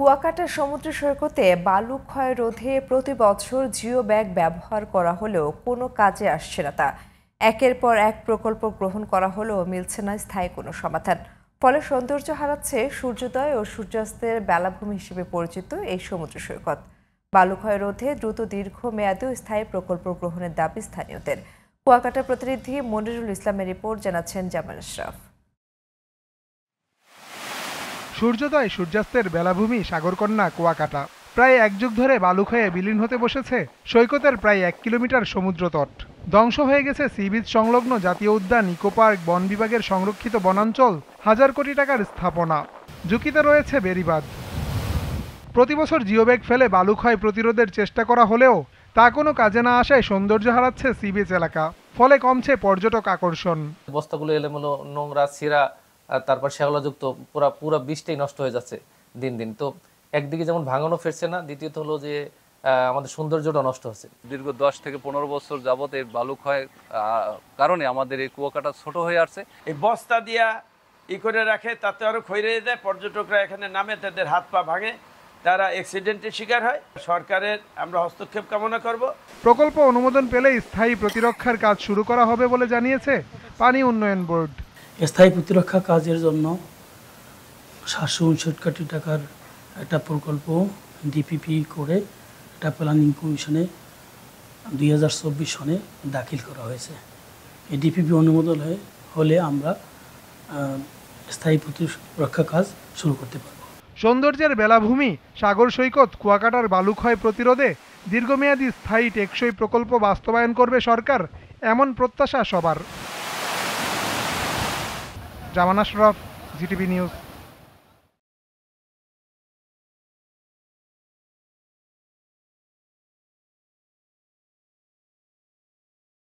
কুয়াকাটা সমুদ্র সৈকতে বালু ক্ষয় রোধে প্রতি বছর জিও ব্যাগ ব্যবহার করা হলেও কোনো কাজে আসছে না তা। একের পর এক প্রকল্প গ্রহণ করা হলেও মিলছে না স্থায়ী কোনো সমাধান। ফলে সৌন্দর্য হারাচ্ছে সূর্যোদয় ও সূর্যাস্তের বেলাভূমি হিসেবে পরিচিত এই সমুদ্র সৈকত। বালু ক্ষয় রোধে দ্রুত দীর্ঘমেয়াদী ও স্থায়ী প্রকল্প গ্রহণের দাবি স্থানীয়দের। কুয়াকাটা প্রতিনিধি মনিরুল ইসলামের রিপোর্ট জানাচ্ছেন জামান আশরাফ। সূর্যোদয় সূর্যাস্তের বেলাভূমি সাগরকন্যা কুয়াকাটা। প্রায় এক যুগ ধরে বালু ক্ষয়ে বিলীন হতে বসেছে সৈকতের প্রায় 1 কিলোমিটার সমুদ্র তট। ধ্বংস হয়ে গেছে সি বিচ সংলগ্ন জাতীয় উদ্যান, ইকো পার্ক, বন বিভাগের সংরক্ষিত বনাঞ্চল, হাজার কোটি টাকার স্থাপনা। ঝুঁকিতে রয়েছে বেড়িবাঁধ। প্রতি বছর জিওব্যাগ ফেলে বালু ক্ষয় প্রতিরোধের চেষ্টা করা হলেও তা কোনো কাজে না আসায় সৌন্দর্য হারাচ্ছে সি বিচ এলাকা। ফলে কমছে পর্যটক আকর্ষণ। বস্তাগুলো এলোমেলো, নোংরা, ছিঁড়া, তারপর শ্যাওলাযুক্ত পুরো বীজটাই নষ্ট হয়ে যাচ্ছে দিন দিন। তো একদিকে যেমন ভাঙানো ফিরছে না, দ্বিতীয়ত হলো যে আমাদের সৌন্দর্যটা নষ্ট হচ্ছে। দীর্ঘ 10 থেকে 15 বছর যাবত এই বালু ক্ষয়ের কারণে আমাদের এই কুয়াকাটা ছোট হয়ে আসছে। এই বস্তা দিয়া করে রাখে, তাতে আরো ক্ষয় হয়ে যায়। পর্যটকরা এখানে নামে, তাদের হাত পা ভাঙে, তারা অ্যাক্সিডেন্টের শিকার হয়। সরকারের আমরা হস্তক্ষেপ কামনা করব। প্রকল্প অনুমোদন পেলে স্থায়ী প্রতিরক্ষার কাজ শুরু করা হবে বলে জানিয়েছে পানি উন্নয়ন বোর্ড। স্থায়ী প্রতিরক্ষা কাজের জন্য 759 কোটি টাকার একটা প্রকল্প ডিপিপি করে একটা প্ল্যানিং কমিশনে 2024 সনে দাখিল করা হয়েছে। এই ডিপিপি অনুমোদন হলে আমরা স্থায়ী প্রতিরক্ষা কাজ শুরু করতে পারব। সৌন্দর্যের বেলাভূমি সাগর সৈকত কুয়াকাটার বালু ক্ষয় প্রতিরোধে দীর্ঘমেয়াদী স্থায়ী টেকসই প্রকল্প বাস্তবায়ন করবে সরকার, এমন প্রত্যাশা সবার। জামান আশরাফ, জিটিভি নিউজ।